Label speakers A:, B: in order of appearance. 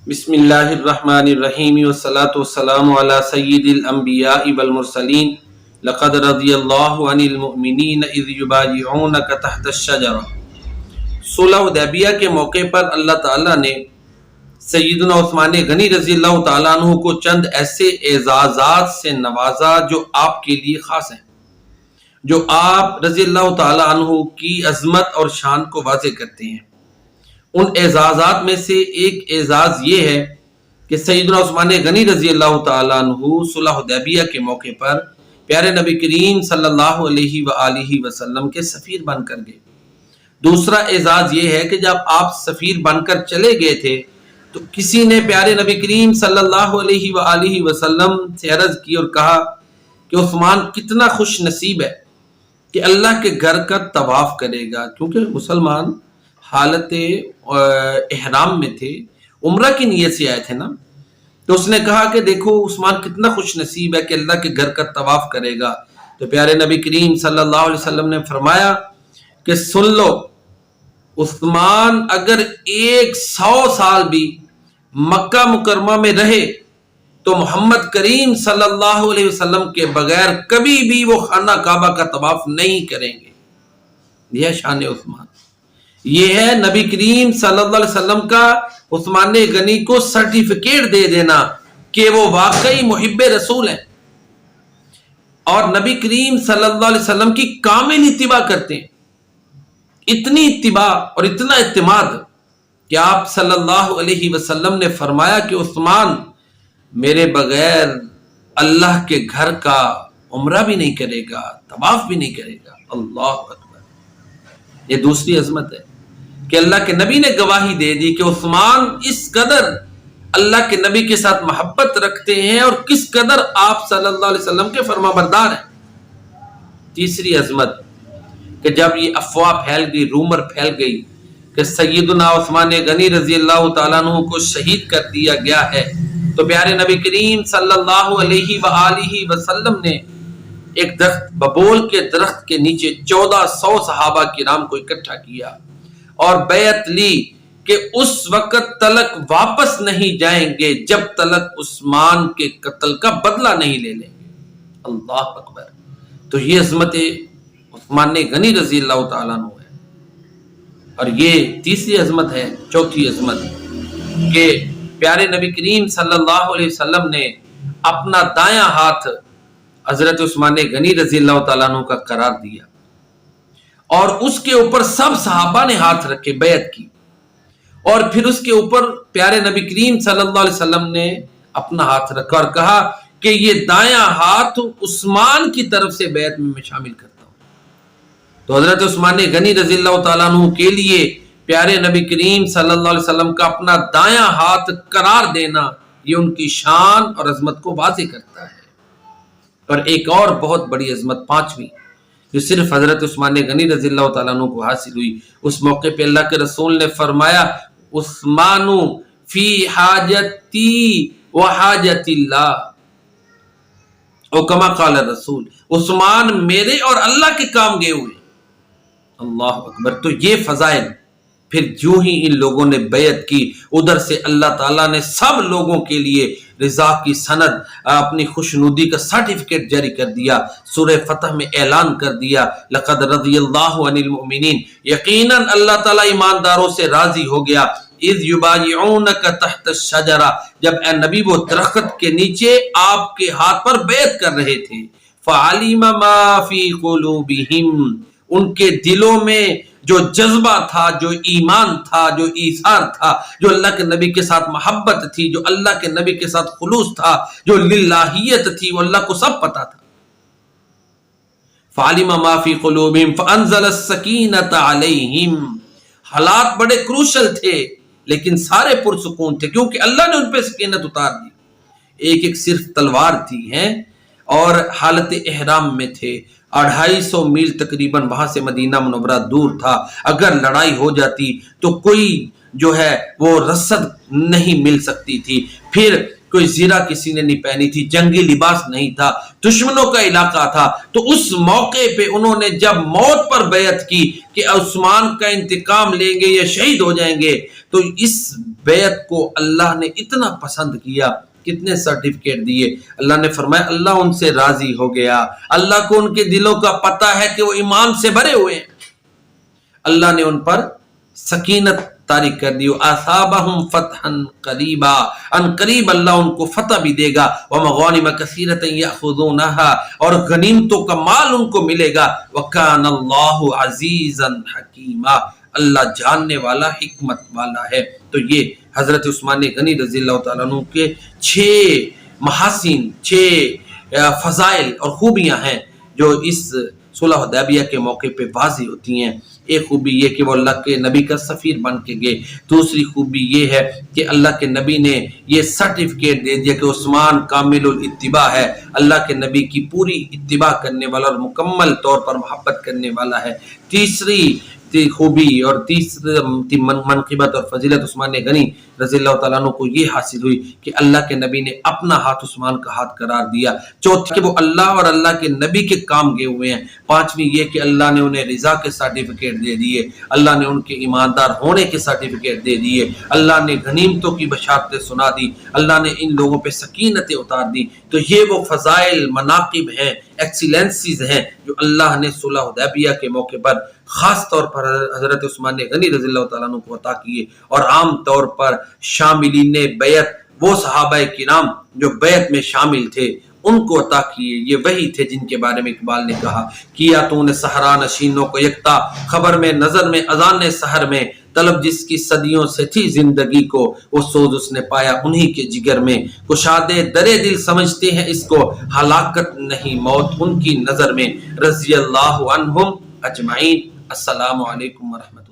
A: بسم اللہ الرحمن الرحیم والصلاة والسلام علی سید الانبیاء والمرسلین لقد رضی اللہ عن المؤمنین اذ یبایعونک تحت الشجرہ۔ صلح حدیبیہ کے موقع پر اللہ تعالیٰ نے سیدنا عثمان غنی رضی اللہ تعالیٰ عنہ کو چند ایسے اعزازات سے نوازا جو آپ کے لیے خاص ہیں، جو آپ رضی اللہ تعالیٰ عنہ کی عظمت اور شان کو واضح کرتے ہیں۔ ان اعزازات میں سے ایک اعزاز یہ ہے کہ سیدنا عثمان غنی رضی اللہ تعالیٰ عنہ صلح حدیبیہ کے موقع پر پیارے نبی کریم صلی اللہ علیہ وآلہ وسلم کے سفیر بن کر گئے۔ دوسرا اعزاز یہ ہے کہ جب آپ سفیر بن کر چلے گئے تھے تو کسی نے پیارے نبی کریم صلی اللہ علیہ وآلہ وسلم سے عرض کی اور کہا کہ عثمان کتنا خوش نصیب ہے کہ اللہ کے گھر کا طواف کرے گا، کیونکہ مسلمان حالت احرام میں تھے، عمرہ کی نیت سے آئے تھے نا، تو اس نے کہا کہ دیکھو عثمان کتنا خوش نصیب ہے کہ اللہ کے گھر کا طواف کرے گا۔ تو پیارے نبی کریم صلی اللہ علیہ وسلم نے فرمایا کہ سن لو، عثمان اگر 100 سال بھی مکہ مکرمہ میں رہے تو محمد کریم صلی اللہ علیہ وسلم کے بغیر کبھی بھی وہ خانہ کعبہ کا طواف نہیں کریں گے۔ یہ شان عثمان، یہ ہے نبی کریم صلی اللہ علیہ وسلم کا عثمان غنی کو سرٹیفکیٹ دے دینا کہ وہ واقعی محب رسول ہیں اور نبی کریم صلی اللہ علیہ وسلم کی کامل اتباع کرتے ہیں۔ اتنی اتباع اور اتنا اعتماد کہ آپ صلی اللہ علیہ وسلم نے فرمایا کہ عثمان میرے بغیر اللہ کے گھر کا عمرہ بھی نہیں کرے گا، طواف بھی نہیں کرے گا۔ اللہ اکبر، یہ دوسری عظمت ہے کہ اللہ کے نبی نے گواہی دے دی کہ عثمان اس قدر اللہ کے نبی کے ساتھ محبت رکھتے ہیں اور کس قدر آپ صلی اللہ علیہ وسلم کے فرما بردار ہیں۔ تیسری عظمت کہ جب یہ افواہ پھیل گئی، رومر پھیل گئی کہ سیدنا عثمان غنی رضی اللہ تعالیٰ عنہ کو شہید کر دیا گیا ہے، تو پیارے نبی کریم صلی اللہ علیہ وآلہ وسلم نے ایک درخت، ببول کے درخت کے نیچے 1400 صحابہ کرام کو اکٹھا کیا اور بیعت لی کہ اس وقت تلک واپس نہیں جائیں گے جب تلک عثمان کے قتل کا بدلہ نہیں لے لیں گے۔ اللہ اکبر۔ تو یہ عظمت عثمان غنی رضی اللہ تعالیٰ عنہ ہے۔ اور یہ تیسری عظمت ہے۔ چوتھی عظمت کہ پیارے نبی کریم صلی اللہ علیہ وسلم نے اپنا دایاں ہاتھ حضرت عثمان غنی رضی اللہ تعالیٰ عنہ کا قرار دیا اور اس کے اوپر سب صحابہ نے ہاتھ رکھے، بیعت کی، اور پھر اس کے اوپر پیارے نبی کریم صلی اللہ علیہ وسلم نے اپنا ہاتھ رکھا اور کہا کہ یہ دایاں ہاتھ عثمان کی طرف سے بیعت میں شامل کرتا ہوں۔ تو حضرت عثمان غنی رضی اللہ تعالیٰ عنہ کے لیے پیارے نبی کریم صلی اللہ علیہ وسلم کا اپنا دایاں ہاتھ قرار دینا یہ ان کی شان اور عظمت کو واضح کرتا ہے۔ اور ایک اور بہت بڑی عظمت، پانچویں، جو صرف حضرت عثمان غنی رضی اللہ تعالیٰ عنہ کو حاصل ہوئی۔ اس موقع پہ اللہ کے رسول نے فرمایا عثمان فی حاجتی و حاجت اللہ، او کما قال الرسول، عثمان میرے اور اللہ کے کام گئے ہوئے۔ اللہ اکبر۔ تو یہ فضائل پھر جو ہی ان لوگوں نے بیعت کی، ادھر سے اللہ تعالیٰ نے سب لوگوں کے لیے رضا کی سند، اپنی خوشنودی کا سرٹیفکیٹ جاری کر دیا۔ سورہ فتح میں اعلان کر دیا لقد رضی اللہ عن المؤمنین، یقیناً اللہ تعالیٰ ایمانداروں سے راضی ہو گیا، اذ یبایعونک تحت الشجرہ، جب اے نبی وہ درخت کے نیچے آپ کے ہاتھ پر بیعت کر رہے تھے۔ فعلم ما فی قلوبہم، ان کے دلوں میں جو جذبہ تھا، جو ایمان تھا، جو ایثار تھا، جو اللہ کے نبی کے ساتھ محبت تھی، جو اللہ کے نبی کے ساتھ خلوص تھا، جو للہیت تھی، وہ اللہ کو سب پتا تھا۔ فعلم ما فی قلوبہم فانزل السکینۃ علیہم، حالات بڑے کروشل تھے لیکن سارے پرسکون تھے کیونکہ اللہ نے ان پہ سکینت اتار دی۔ ایک ایک صرف تلوار تھی ہیں اور حالت احرام میں تھے، 250 میل تقریباً وہاں سے مدینہ منورہ دور تھا۔ اگر لڑائی ہو جاتی تو کوئی جو ہے وہ رسد نہیں مل سکتی تھی، پھر کوئی زیرہ کسی نے نہیں پہنی تھی، جنگی لباس نہیں تھا، دشمنوں کا علاقہ تھا۔ تو اس موقع پہ انہوں نے جب موت پر بیعت کی کہ عثمان کا انتقام لیں گے یا شہید ہو جائیں گے، تو اس بیعت کو اللہ نے اتنا پسند کیا، کتنے سرٹیفکیٹ دیے۔ اللہ نے فرمایا اللہ ان سے راضی ہو گیا، اللہ کو ان کے دلوں کا پتہ ہے کہ وہ ایمان سے بھرے ہوئے ہیں۔ اللہ نے ان پر سکینت طاری کر دی، اصابہم فتحا قریبا، ان قریب اللہ ان کو فتح بھی دے گا، ومغانم کثیرۃ یاخذونھا، اور غنیمتوں کا مال ان کو ملے گا، وکان اللہ عزیزا حکیما، اللہ جاننے والا حکمت والا ہے۔ تو یہ حضرت عثمان غنی رضی اللہ تعالیٰ عنہ کے 6 محاسن، 6 فضائل اور خوبیاں ہیں جو اس صلح حدیبیہ کے موقع پہ واضح ہوتی ہیں۔ ایک خوبی یہ کہ وہ اللہ کے نبی کا سفیر بن کے گئے، دوسری خوبی یہ ہے کہ اللہ کے نبی نے یہ سرٹیفکیٹ دے دیا کہ عثمان کامل الاتباع ہے، اللہ کے نبی کی پوری اتباع کرنے والا اور مکمل طور پر محبت کرنے والا ہے۔ تیسری خوبی اور تیسری منقبت اور فضیلت عثمان غنی رضی اللہ تعالیٰ عنہ کو یہ حاصل ہوئی کہ اللہ کے نبی نے اپنا ہاتھ عثمان کا ہاتھ قرار دیا۔ چوتھی کہ وہ اللہ اور اللہ کے نبی کے کام گئے ہوئے ہیں۔ پانچویں یہ کہ اللہ نے انہیں رضا کے سرٹیفکیٹ دے دیے، اللہ نے ان کے ایماندار ہونے کے سرٹیفکیٹ دے دیے، اللہ نے غنیمتوں کی بشارتیں سنا دی، اللہ نے ان لوگوں پہ سکینتیں اتار دی۔ تو یہ وہ فضائل، مناقب ہیں، ایکسیلنسیز ہیں جو اللہ نے صلح حدیبیہ کے موقع پر خاص طور پر حضرت عثمان غنی رضی اللہ تعالیٰ عنہ کو عطا کیے، اور عام طور پر شاملین بیعت، وہ صحابہ کرام جو بیعت میں شامل تھے ان کو عطا کیے۔ یہ وہی تھے جن کے بارے میں اقبال نے کہا، کیا تو نے صحرا نشینوں کو یکتا، خبر میں نظر میں اذان سحر میں، طلب جس کی صدیوں سے تھی زندگی کو، وہ سوز اس نے پایا انہی کے جگر میں، کشادے درے دل سمجھتے ہیں اس کو، ہلاکت نہیں موت ان کی نظر میں، رضی اللہ عنہم اجمعین۔ السلام علیکم ورحمۃ اللہ۔